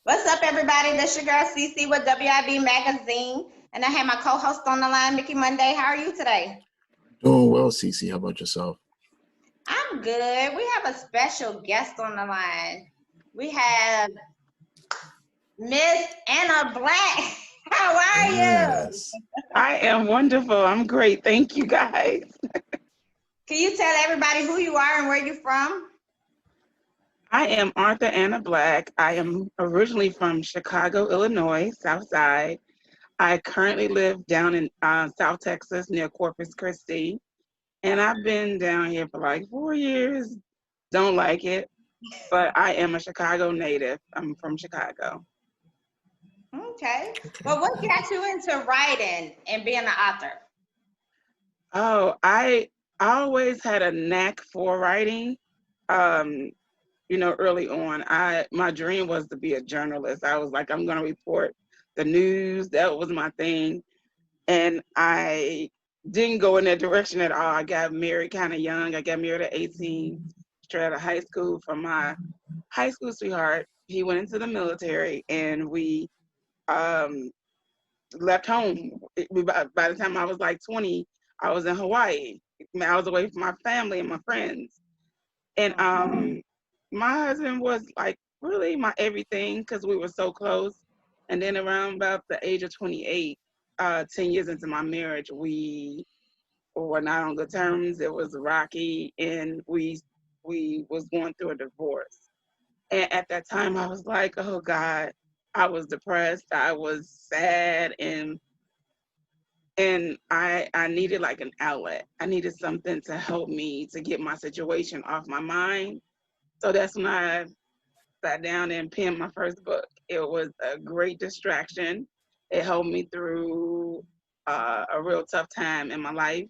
What's up, everybody? This your girl Cece with WIB Magazine, and I have my co-host on the line, Mickey Monday. How are you today? Doing well, Cece. How about yourself? I'm good. We have a special guest on the line. We have Miss Anna Black. How are you? Yes. I am wonderful. I'm great. Thank you, guys. Can you tell everybody who you are and where you're from? I am Arthur Anna Black. I am originally from Chicago, Illinois, South Side. I currently live down in South Texas near Corpus Christi. And I've been down here for like 4 years. Don't like it, but I am a Chicago native. I'm from Chicago. Okay. Okay. Well, what got you into writing and being an author? Oh, I always had a knack for writing. Um, early on, my dream was to be a journalist. I was like, I'm going to report the news. That was my thing. And I didn't go in that direction at all. I got married kind of young. I got married at 18, straight out of high school from my high school sweetheart. He went into the military, and we um, left home. By the time I was like 20, I was in Hawaii. I was away from my family and my friends. And my husband was like really my everything because we were so close. And then around about the age of 28, 10 years into my marriage, we were not on good terms. It was rocky, and we was going through a divorce. And at that time, I was like, oh God, I was depressed. I was sad, and I needed like an outlet. I needed something to help me to get my situation off my mind. So that's when I sat down and penned my first book. It was a great distraction. It helped me through a real tough time in my life.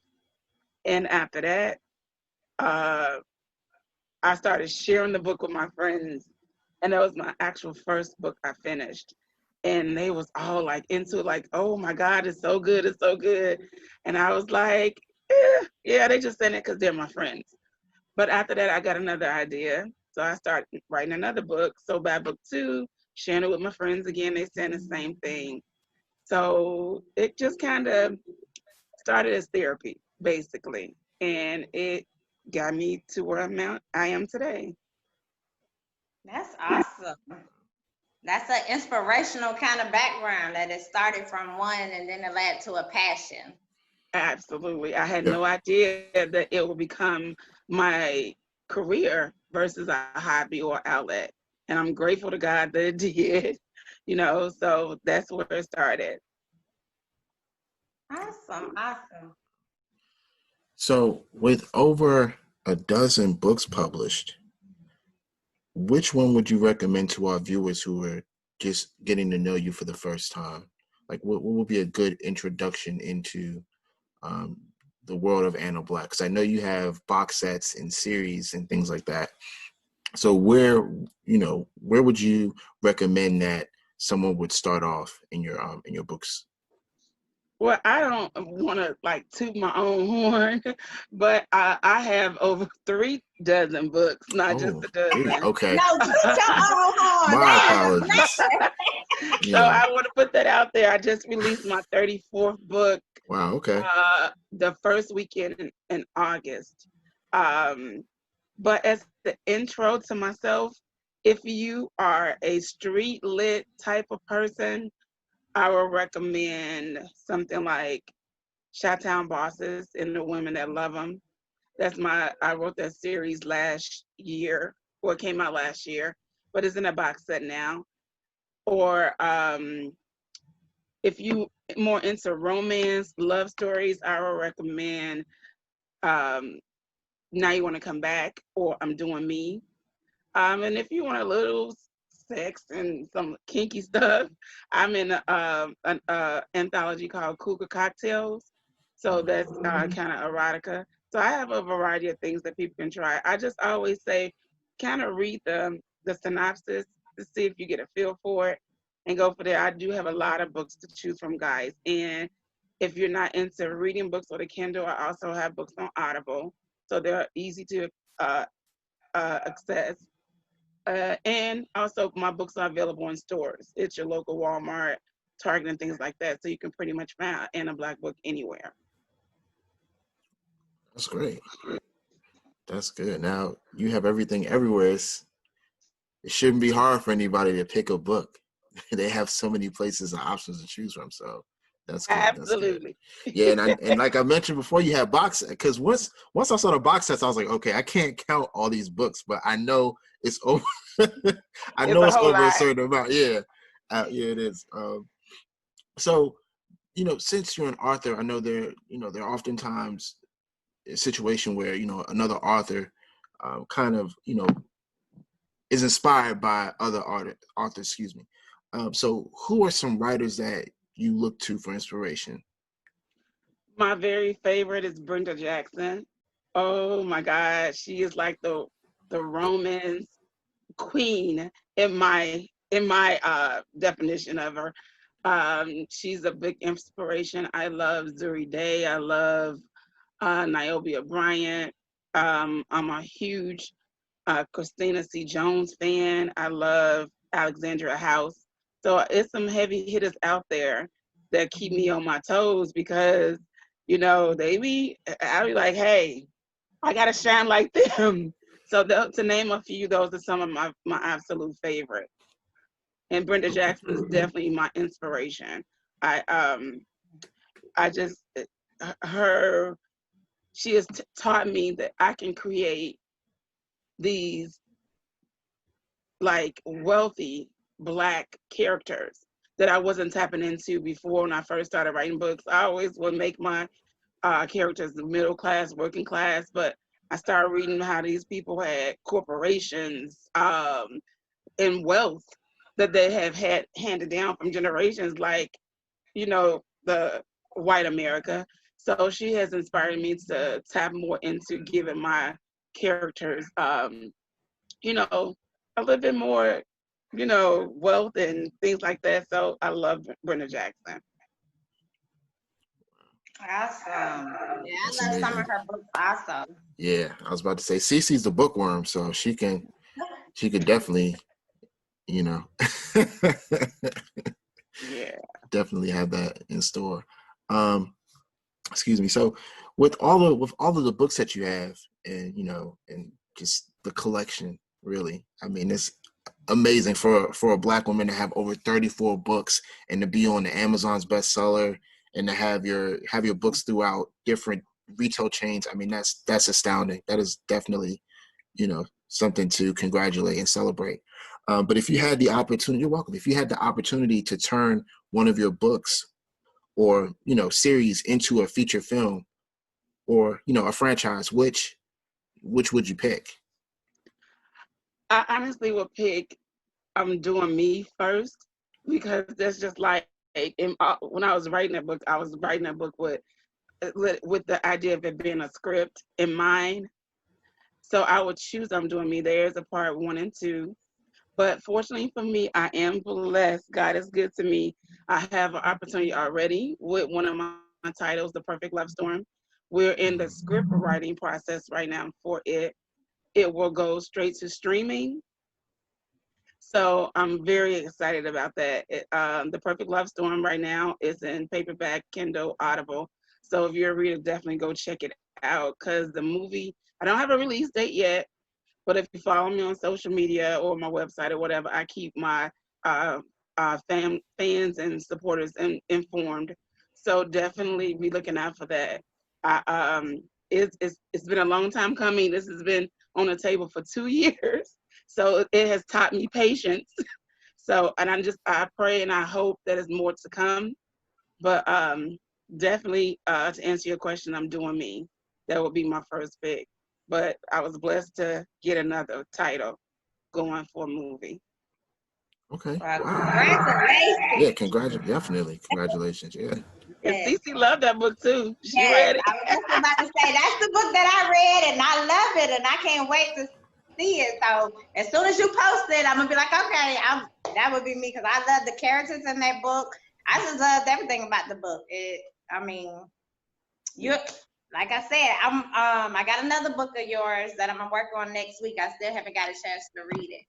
And after that, uh, I started sharing the book with my friends. And that was my actual first book I finished. And they was all like into it, like, oh my God, it's so good, it's so good. And I was like, yeah, they just sent it because they're my friends. But after that, I got another idea. So I started writing another book. So by book two, sharing it with my friends again, they saying the same thing. So it just kind of started as therapy, basically. And it got me to where I am today. That's awesome. That's an inspirational kind of background that it started from one and then it led to a passion. Absolutely. I had Yeah. no idea that it would become my career versus a hobby or outlet. And I'm grateful to God that it did, so that's where it started. Awesome, awesome. So, with over a dozen books published, which one would you recommend to our viewers who are just getting to know you for the first time? Like, what would be a good introduction into um, the world of Anna Black? Because I know you have box sets and series and things like that. So, where would you recommend that someone would start off in your books? Well, I don't want to like toot my own horn, but I have over 3 dozen books, not just Oh, a three. dozen. Okay. No, toot your own horn. My That is a apologies. blessing. So Yeah. I want to put that out there. I just released my 34th book Wow. Okay. the first weekend in August. Um, but as the intro to myself, if you are a street lit type of person, I would recommend something like Chi-Town Bosses and the Women That Love Them. I wrote that series last year, or it came out last year, but it's in a box set now. Or if you more into romance, love stories, I would recommend um, Now You Want to Come Back or I'm Doing Me. And if you want a little sex and some kinky stuff, I'm in an anthology called Cougar Cocktails. So that's kind of erotica. So I have a variety of things that people can try. I just always say, kind of read the synopsis to see if you get a feel for it and go for there. I do have a lot of books to choose from, guys. And if you're not into reading books or the Kindle, I also have books on Audible. So they're easy to uh, access. And also my books are available in stores. It's your local Walmart, Target, and things like that. So you can pretty much find Anna Black book anywhere. That's great. That's good. Now you have everything everywhere. It shouldn't be hard for anybody to pick a book. They have so many places and options to choose from. So that's good. That's good. Absolutely. Yeah, and like I mentioned before, you have box because once I saw the box sets, I was like, okay, I can't count all these books, but I know it's over. I know a it's whole over a lot. certain amount. Yeah, yeah, it is. So since you're an author, I know there are oftentimes a situation where another author kind of is inspired by other authors. Excuse me. So who are some writers that you look to for inspiration? My very favorite is Brenda Jackson. Oh my God, she is like the romance queen in my definition of her. She's a big inspiration. I love Zuri Day. I love Niobe Bryant. I'm a huge Christina C. Jones fan. I love Alexandria House. So it's some heavy hitters out there that keep me on my toes because, I'll be like, hey, I gotta shine like them. So to name a few, those are some of my absolute favorite. And Brenda Jackson is definitely my inspiration. I just her she has taught me that I can create these like wealthy Black characters that I wasn't tapping into before when I first started writing books. I always would make my characters middle class, working class, but I started reading how these people had corporations and wealth that they have had handed down from generations, like, the white America. So she has inspired me to tap more into giving my characters, a little bit more, wealth and things like that. So I love Brenda Jackson. Awesome. Yeah, That's I love some amazing. of her books also. Yeah, I was about to say Cece's the bookworm, so she could definitely, you know, Yeah. definitely have that in store. Um, excuse me. So with all of the books that you have, and just the collection, really, I mean, it's amazing for a Black woman to have over 34 books and to be on the Amazon's bestseller and to have your books throughout different retail chains. I mean, that's astounding. That is definitely something to congratulate and celebrate. But if you had the opportunity, you're welcome. If you had the opportunity to turn one of your books or series into a feature film or a franchise, which would you pick? I honestly would pick I'm Doing Me first because that's just like when I was writing that book, I was writing that book with the idea of it being a script in mind. So I would choose I'm Doing Me. There's a part 1 and 2. But fortunately for me, I am blessed. God is good to me. I have an opportunity already with one of my titles, The Perfect Love Storm. We're in the script writing process right now for it. It will go straight to streaming. So I'm very excited about that. The Perfect Love Storm right now is in paperback, Kindle, Audible. So if you're a reader, definitely go check it out because the movie, I don't have a release date yet, but if you follow me on social media or my website or whatever, I keep my fans and supporters informed. So definitely be looking out for that. I, it's been a long time coming. This has been on the table for 2 years, so it has taught me patience. So, and I pray and I hope that there's more to come. But definitely to answer your question, I'm Doing Me. That would be my first pick. But I was blessed to get another title going for a movie. Okay. Well, Wow. congratulations. Yeah, definitely congratulations. Yeah. And Yes. Cece loved that book too. She Yes, read it. I was just about to say that's the book that I read and I love it and I can't wait to see it. So as soon as you post it, I'm gonna be like, okay, that would be me because I love the characters in that book. I just loved everything about the book. I mean, you like I said, I got another book of yours that I'm gonna work on next week. I still haven't got a chance to read it.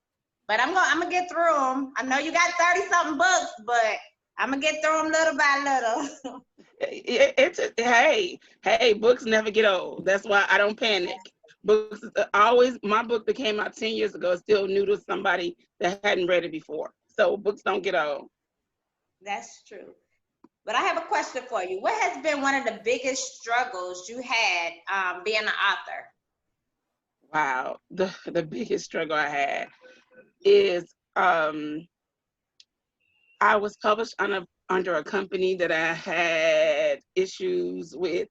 but I'm gonna get through them. I know you got 30 something books, but I'm gonna get through them little by little. Hey, books never get old. That's why I don't panic. Books always, my book that came out 10 years ago is still new to somebody that hadn't read it before. So books don't get old. That's true. But I have a question for you. What has been one of the biggest struggles you had being an author? Wow, the biggest struggle I had is I was published under a company that I had issues with.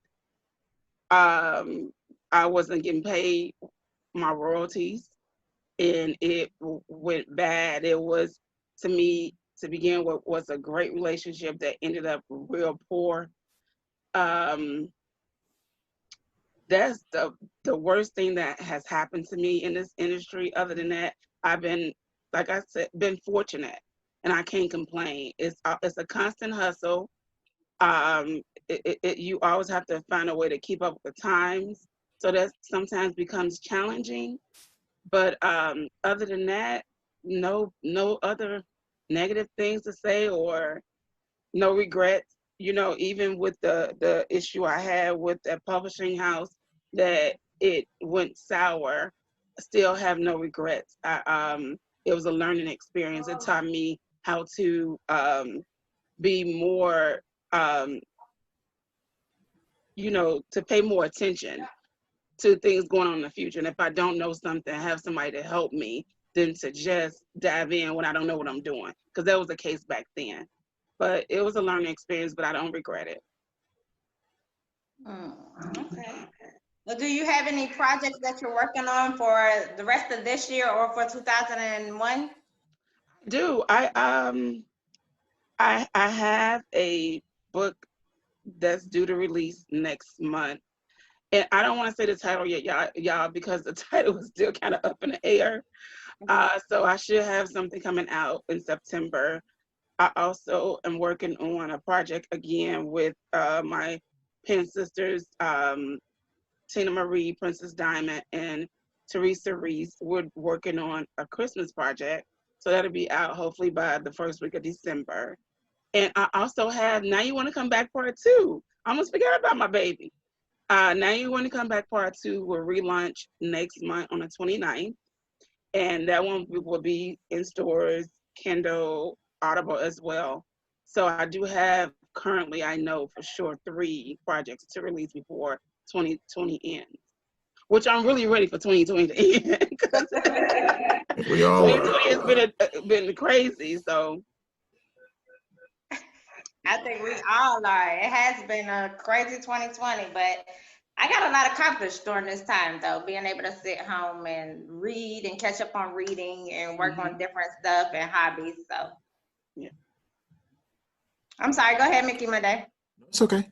I wasn't getting paid my royalties, and it went bad. It was, to me, to begin with, was a great relationship that ended up real poor. That's the worst thing that has happened to me in this industry. Other than that, I've been, like I said, been fortunate, and I can't complain. It's a constant hustle. You always have to find a way to keep up with the times, so that sometimes becomes challenging. But other than that, no other negative things to say, or no regrets. You know, even with the issue I had with that publishing house, that it went sour, I still have no regrets. It was a learning experience. It taught me how to be more, to pay more attention to things going on in the future. And if I don't know something, have somebody to help me than to just dive in when I don't know what I'm doing. Because that was the case back then. But it was a learning experience, but I don't regret it. Okay. Well, do you have any projects that you're working on for the rest of this year or for 2001? Do I have a book that's due to release next month. And I don't want to say the title yet, y'all, because the title is still kind of up in the air. So I should have something coming out in September. I also am working on a project again with my pen sisters, Tina Marie, Princess Diamond, and Teresa Reese. We're working on a Christmas project. So that'll be out hopefully by the first week of December. And I also have Now You Want to Come Back Part 2. I almost forgot about my baby. Now You Want to Come Back Part 2 will relaunch next month on the 29th. And that one will be in stores, Kindle, Audible as well. So I do have currently, I know for sure, 3 projects to release before 2020 ends, which I'm really ready for 2020 to end. We all 2020 has been crazy, so. I think we all are. It has been a crazy 2020, but I got a lot accomplished during this time, though, being able to sit home and read and catch up on reading and work on different stuff and hobbies. So, yeah. I'm sorry. Go ahead, Mickey Monday. It's okay.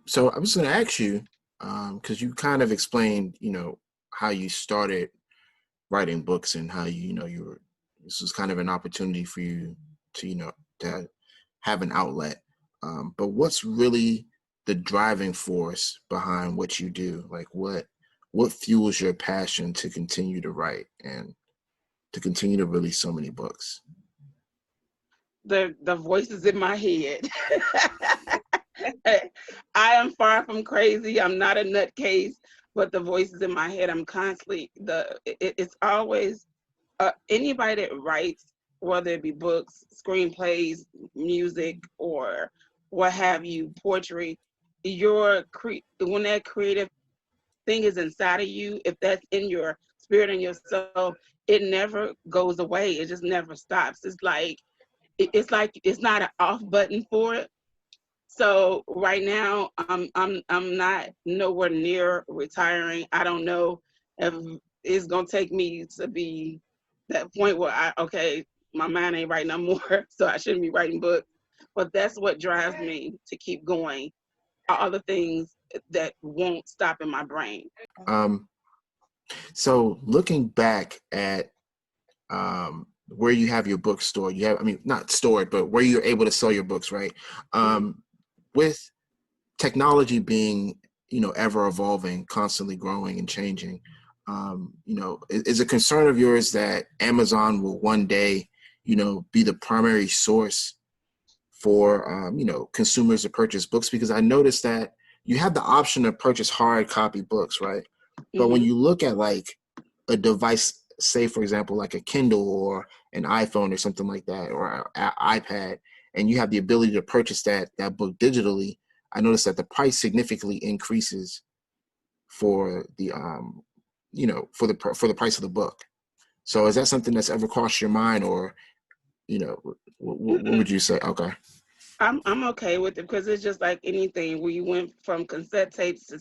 So I was going to ask you, because you kind of explained, how you started writing books and how this was kind of an opportunity for you to, to have an outlet. But what's really the driving force behind what you do? Like what fuels your passion to continue to write and to continue to release so many books? The voices in my head. I am far from crazy. I'm not a nutcase, but the voices in my head, I'm constantly, it's always, anybody that writes, whether it be books, screenplays, music, or what have you, poetry, when that creative thing is inside of you, if that's in your spirit and your soul, it never goes away. It just never stops. It's like it's not an off button for it. So right now, I'm not nowhere near retiring. I don't know if it's gonna take me to be that point where my mind ain't right no more, so I shouldn't be writing books. But that's what drives me to keep going. Other things that won't stop in my brain. So looking back at where you have your bookstore, not stored, but where you're able to sell your books, right? With technology being, ever evolving, constantly growing and changing, is a concern of yours that Amazon will one day, be the primary source for, consumers to purchase books? Because I noticed that you have the option to purchase hard copy books, right? But when you look at like a device, say for example, like a Kindle or an iPhone or something like that, or an iPad, and you have the ability to purchase that book digitally, I noticed that the price significantly increases for the for the price of the book. So is that something that's ever crossed your mind, or what would you say? Okay. I'm okay with it because it's just like anything where you went from cassette tapes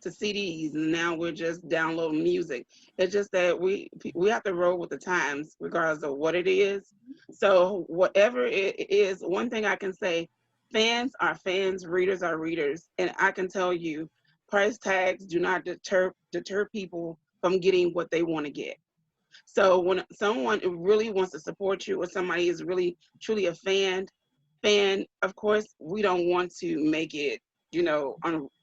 to CDs, and now we're just downloading music. It's just that we have to roll with the times regardless of what it is. So whatever it is, one thing I can say, fans are fans, readers are readers, and I can tell you, price tags do not deter people from getting what they want to get. So when someone really wants to support you, or somebody is really truly a fan, of course, we don't want to make it,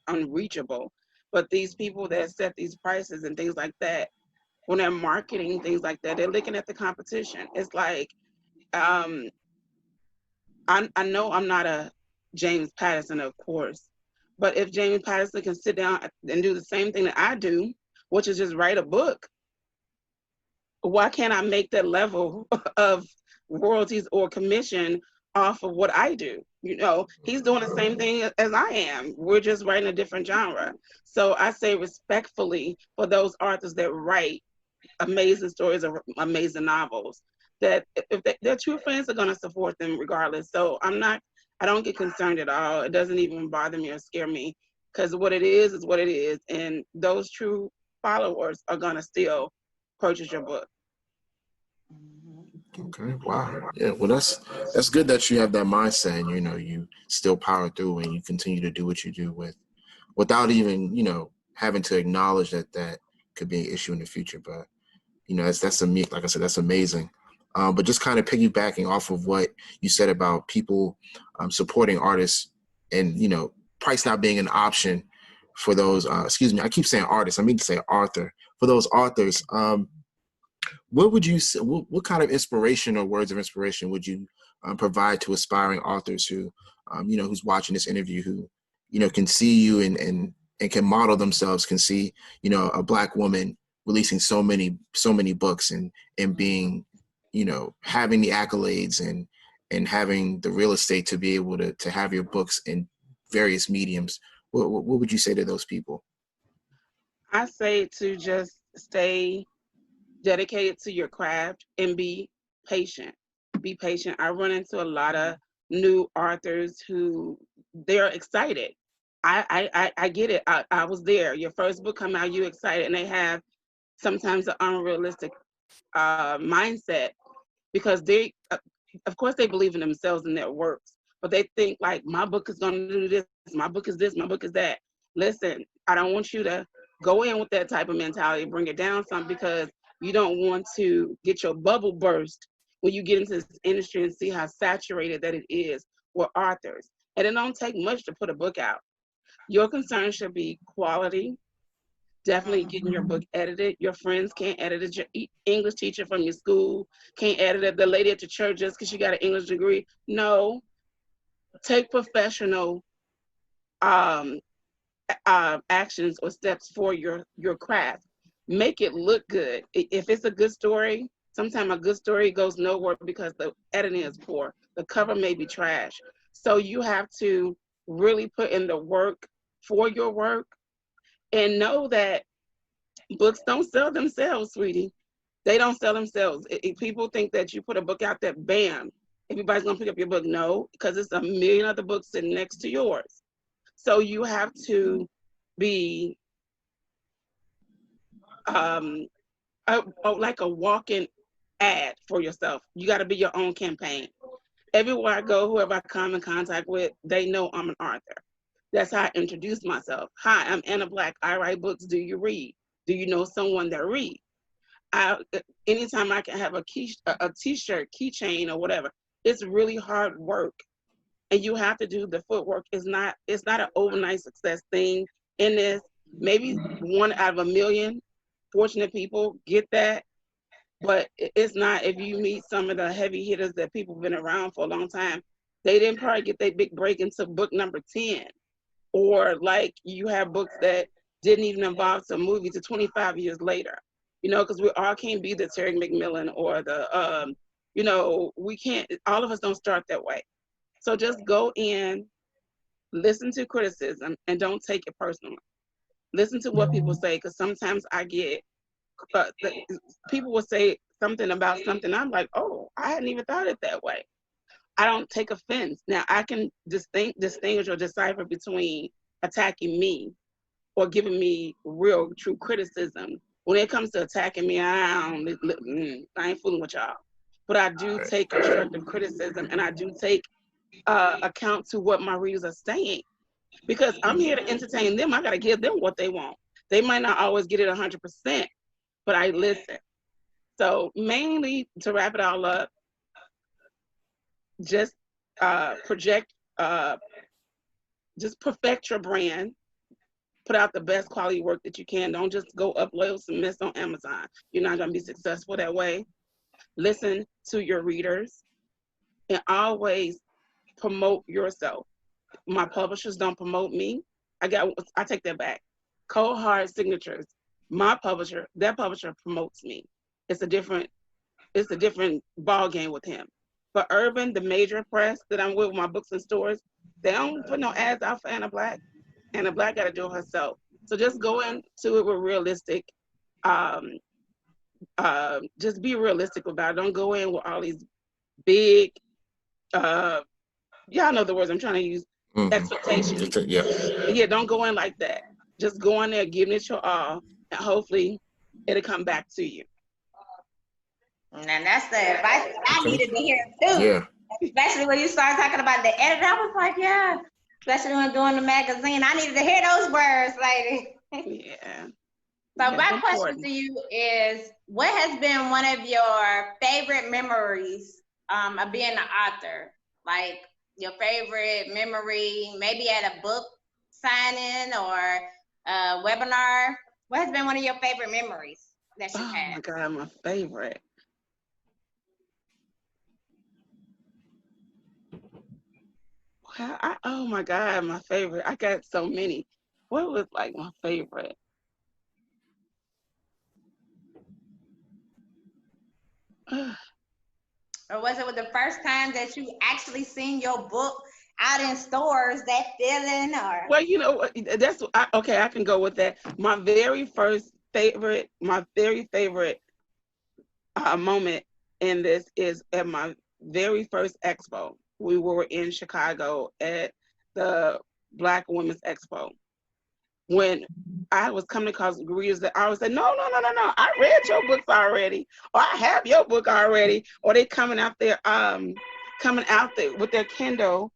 unreachable. But these people that set these prices and things like that, when they're marketing things like that, they're looking at the competition. It's like, I know I'm not a James Patterson, of course, but if James Patterson can sit down and do the same thing that I do, which is just write a book, why can't I make that level of royalties or commission off of what I do? He's doing the same thing as I am. We're just writing a different genre. So I say respectfully for those authors that write amazing stories or amazing novels, that if their true fans are going to support them regardless. So I don't get concerned at all. It doesn't even bother me or scare me, because what it is what it is. And those true followers are going to still purchase your book. Okay. Wow. Yeah. Well, that's good that you have that mindset, and you still power through and you continue to do what you do without even having to acknowledge that could be an issue in the future. But like I said, that's amazing. But just kind of piggybacking off of what you said about people supporting artists, and price not being an option for those. Excuse me, I keep saying artists. I mean to say author. For those authors, what would you say? What kind of inspiration or words of inspiration would you provide to aspiring authors who, who's watching this interview, who, can see you and can model themselves, can see, a Black woman releasing so many books and being, having the accolades and having the real estate to be able to have your books in various mediums. What would you say to those people? I say to just stay dedicated to your craft and be patient. Be patient. I run into a lot of new authors who they're excited. I get it. I was there. Your first book come out, you excited, and they have sometimes an unrealistic mindset, because they, of course, they believe in themselves and their works, but they think like, my book is going to do this, my book is this, my book is that. Listen, I don't want you to go in with that type of mentality, bring it down some, because you don't want to get your bubble burst when you get into this industry and see how saturated that it is with authors. And it don't take much to put a book out. Your concern should be quality, definitely getting your book edited. Your friends can't edit it. Your English teacher from your school can't edit it. The lady at the church, just because she got an English degree. No, take professional actions or steps for your craft. Make it look good. If it's a good story, sometimes a good story goes nowhere because the editing is poor. The cover may be trash. So you have to really put in the work for your work, and know that books don't sell themselves, sweetie. They don't sell themselves. If people think that you put a book out there, bam, everybody's gonna pick up your book. No, because it's a million other books sitting next to yours. So you have to be like a walking ad for yourself. You got to be your own campaign. Everywhere I go, whoever I come in contact with, they know I'm an author. That's how I introduce myself. Hi, I'm Anna Black. I write books. Do you read? Do you know someone that reads? Anytime I can have a t-shirt, keychain, or whatever, it's really hard work, and you have to do the footwork. It's not an overnight success thing. In this, maybe 1 out of a million fortunate people get that, but it's not. If you meet some of the heavy hitters that people have been around for a long time, they didn't probably get their big break until book number 10. Or like you have books that didn't even involve some movie to 25 years later, you know, because we all can't be the Terry McMillan or the, you know, we can't, all of us don't start that way. So just go in, listen to criticism, and don't take it personally. Listen to what people say, because sometimes I get, people will say something about something, I'm like, oh, I hadn't even thought it that way. I don't take offense. Now, I can distinguish or decipher between attacking me or giving me real, true criticism. When it comes to attacking me, I ain't fooling with y'all. But I do take constructive criticism, and I do take account to what my readers are saying. Because I'm here to entertain them. I got to give them what they want. They might not always get it 100%, but I listen. So mainly, to wrap it all up, just project, just perfect your brand, put out the best quality work that you can. Don't just go upload some mess on Amazon. You're not going to be successful that way. Listen to your readers and always promote yourself. My publishers don't promote me. I take that back. Cold Hard Signatures, my publisher, that publisher promotes me. It's a different ball game with him. But Urban, the major press that I'm with my books in stores, they don't put no ads out for Anna Black. Anna Black got to do it herself. So just go into it with realistic, just be realistic about it. Don't go in with all these big, y'all know the words I'm trying to use, expectations. Yeah, don't go in like that. Just go in there, giving it your all, and hopefully it'll come back to you. And that's the advice I needed to hear too. Yeah. Especially when you start talking about the editor, I was like, yeah. Especially when doing the magazine, I needed to hear those words, lady. Yeah. So my question to you is, what has been one of your favorite memories of being an author? Like your favorite memory, maybe at a book signing or a webinar. What has been one of your favorite memories that you've had? Oh my God, my favorite. Oh my God, my favorite. I got so many. What was like my favorite? Or was it the first time that you actually seen your book out in stores, that feeling? Or well, you know, that's okay. I can go with that. My very favorite moment in this is at my very first expo. We were in Chicago at the Black Women's Expo. When I was coming across readers that I would say, no, I read your books already, or I have your book already, or they coming out there with their Kindle,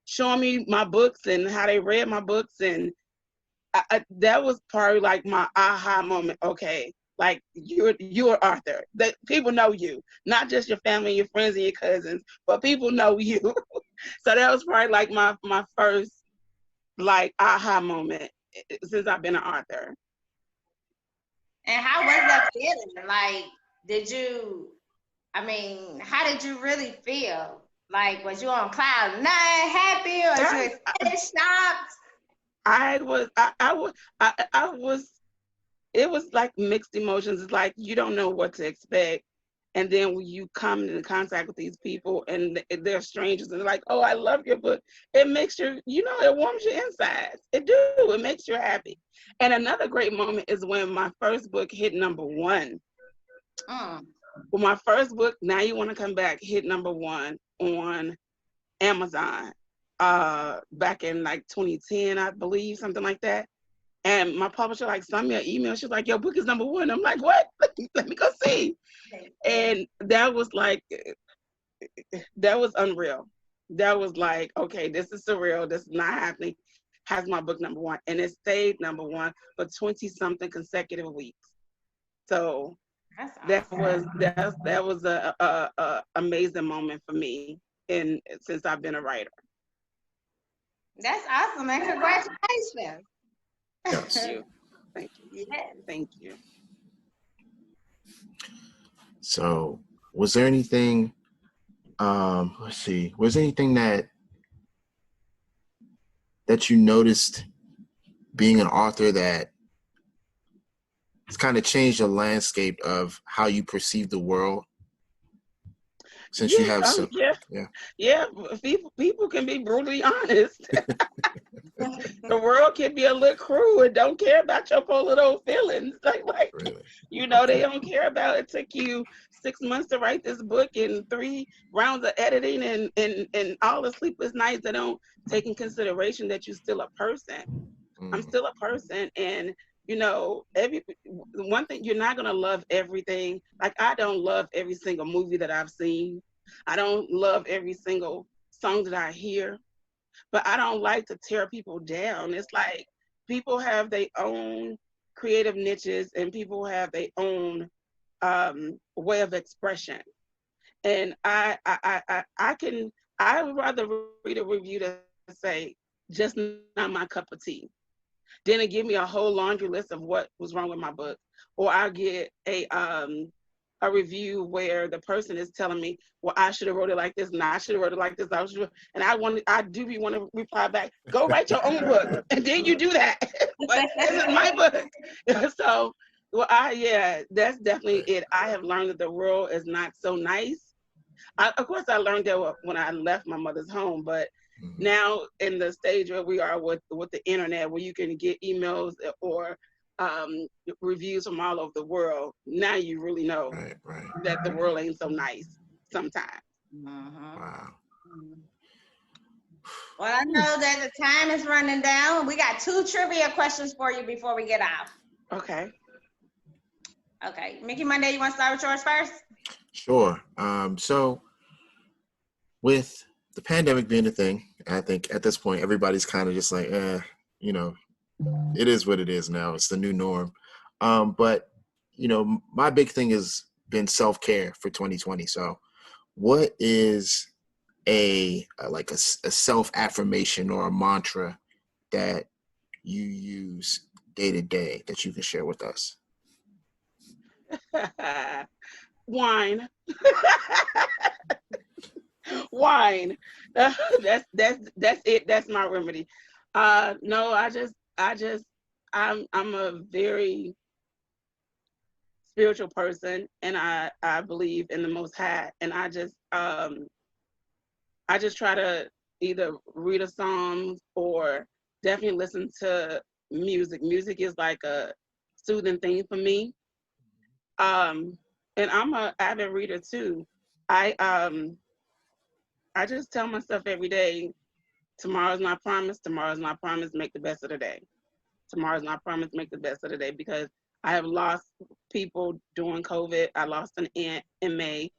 showing me my books and how they read my books, and that was probably like my aha moment. Okay, like you're Arthur. That people know you, not just your family, your friends, and your cousins, but people know you. So that was probably like my first like aha moment since I've been an author. And how was that feeling? Like, how did you really feel? Like, was you on cloud 9, happy, or was you excited, shocked? It was like mixed emotions. It's like you don't know what to expect. And then when you come into contact with these people and they're strangers and they're like, oh, I love your book. It makes it warms your insides. It makes you happy. And another great moment is when my first book hit #1. Well, my first book, Now You Want to Come Back, hit #1 on Amazon back in like 2010, I believe, something like that. And my publisher like sent me an email. She's like, your book is #1. I'm like, what? Let me go see. And that was unreal. That was like, okay, this is surreal. This is not happening. Has my book #1. And it stayed #1 for 20-something consecutive weeks. So that was a amazing moment for me since I've been a writer. That's awesome, and congratulations. Yes. Thank you. Yes. Thank you. So, was there anything? Let's see. Was there anything that you noticed being an author that it's kind of changed the landscape of how you perceive the world? Since you have some, yeah. People can be brutally honest. The world can be a little cruel and don't care about your poor little feelings. Like really? they don't care about it. Took you 6 months to write this book and 3 rounds of editing and all the sleepless nights. That don't take in consideration that you're still a person. I'm still a person, and one thing, you're not gonna love everything. Like, I don't love every single movie that I've seen. I don't love every single song that I hear, but I don't like to tear people down. It's like people have their own creative niches and people have their own way of expression. And I would rather read a review to say just not my cup of tea. Then it give me a whole laundry list of what was wrong with my book. Or I get a review where the person is telling me, well, I should have wrote it like this, and I should have wrote it like this. And I want to reply back, go write your own book, and then you do that. But this is my book. So, that's definitely it. I have learned that the world is not so nice. Of course, I learned that when I left my mother's home, but now in the stage where we are with the internet, where you can get emails or reviews from all over the world, now you really know that the world ain't so nice sometimes. Wow. Well, I know that the time is running down. We got 2 trivia questions for you before we get off. Okay. Okay, Mickey Monday, you want to start with yours first? Sure. So with the pandemic being a thing, I think at this point everybody's kind of just like, it is what it is now. It's the new norm. But my big thing has been self-care for 2020. So what is a self-affirmation or a mantra that you use day to day that you can share with us? Wine. Wine. That's it. That's my remedy. No, I'm a very spiritual person, and I believe in the Most High, and I just try to either read a psalm or definitely listen to music. Music is like a soothing thing for me. And I'm an avid reader too. I just tell myself every day, tomorrow's not promised. Tomorrow's not promised. Make the best of the day. Tomorrow's not promised. Make the best of the day, because I have lost people during COVID. I lost an aunt in May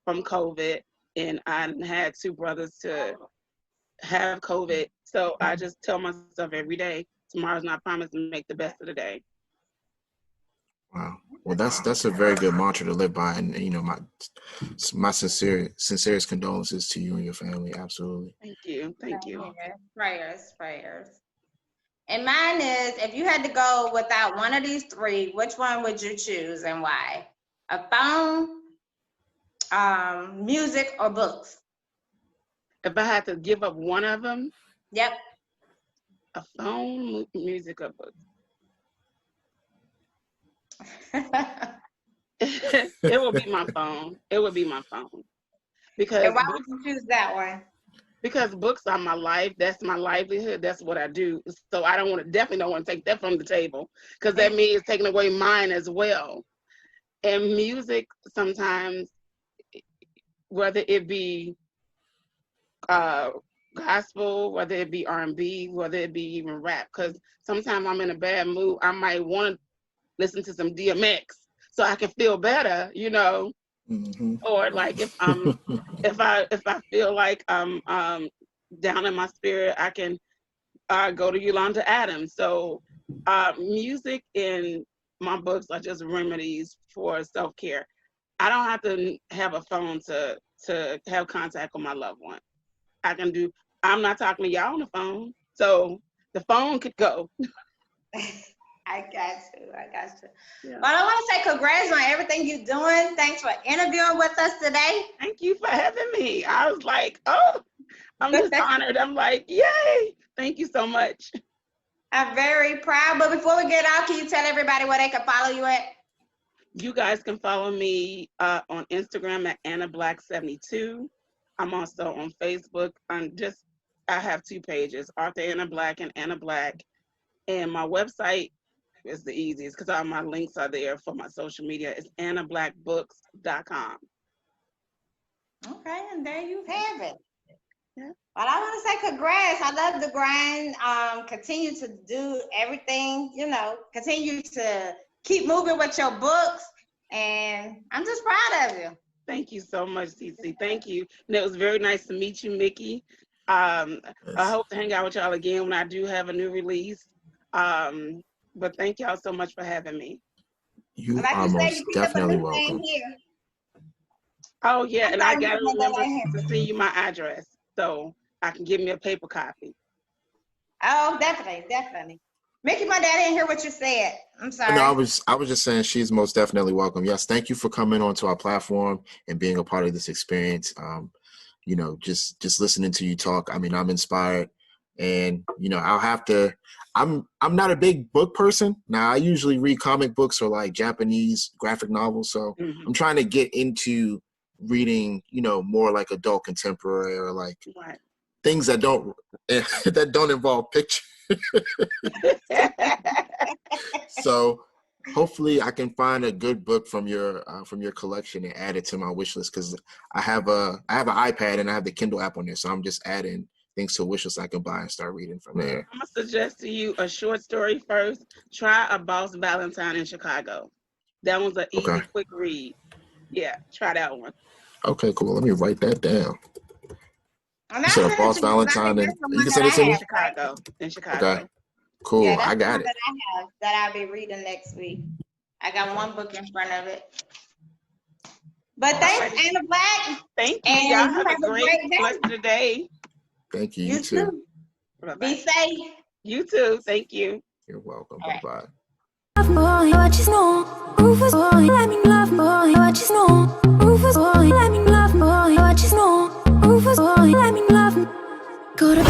from COVID, and I had 2 brothers to have COVID. So I just tell myself every day, tomorrow's not promised, and make the best of the day. Wow. Well, that's a very good mantra to live by, and my sincerest condolences to you and your family. Absolutely. Thank you. Prayers. And mine is, if you had to go without one of these 3, which one would you choose and why? A phone, music, or books? If I had to give up one of them, yep. A phone, music, or books. It would be my phone. Because and why would you choose that one? Because books are my life. That's my livelihood. That's what I do. So I definitely don't want to take that from the table, because that means taking away mine as well. And music, sometimes, whether it be gospel, whether it be R&B, whether it be even rap, because sometimes I'm in a bad mood, I might want to listen to some DMX so I can feel better, Or like if I feel like I'm down in my spirit, I can go to Yolanda Adams. So music and my books are just remedies for self-care. I don't have to have a phone to have contact with my loved one. I'm not talking to y'all on the phone, so the phone could go. I got you. I got you. Yeah. But I want to say congrats on everything you're doing. Thanks for interviewing with us today. Thank you for having me. I was like, oh, I'm just honored. I'm like, yay. Thank you so much. I'm very proud. But before we get out, can you tell everybody where they can follow you at? You guys can follow me on Instagram at AnnaBlack72. I'm also on Facebook. I have 2 pages, Author Anna Black and Anna Black. And my website is the easiest because all my links are there for my social media. It's AnnaBlackBooks.com. Okay, and there you have it. Yeah. Well, I want to say congrats. I love the grind. Continue to do everything, continue to keep moving with your books. And I'm just proud of you. Thank you so much, CC. Thank you. And it was very nice to meet you, Mickey. I hope to hang out with y'all again when I do have a new release. But thank y'all so much for having me. You are most definitely welcome. Oh, yeah, and I got to remember to send you my address so I can give me a paper copy. Oh, definitely. Mickey, my dad didn't hear what you said. I'm sorry. No, I was just saying she's most definitely welcome. Yes, thank you for coming onto our platform and being a part of this experience. Just listening to you talk. I mean, I'm inspired, and I'm not a big book person. Now, I usually read comic books or like Japanese graphic novels, so I'm trying to get into reading, more like adult contemporary or like things that don't involve picture. So hopefully I can find a good book from your collection and add it to my wish list, because I have an iPad and I have the Kindle app on there, so I'm just adding things to a wish list I can buy and start reading from there. I'm gonna suggest to you a short story first. Try A Boss Valentine in Chicago. That one's an easy, quick read. Yeah, try that one. Okay, cool. Let me write that down. You said A Boss Valentine, and you can send it to me? In Chicago. Okay, cool. Yeah, I got it. That I'll be reading next week. I got one book in front of it. But thanks, Anna Black. Thank you. And y'all have a great rest of the day. Thank you. You too. Be safe. You too. Thank you. You're welcome. Bye-bye. Boy, what you know? Rufus boy, let me love boy, what you know? Rufus boy, let me love boy, what you know? Rufus boy, let me love. Go to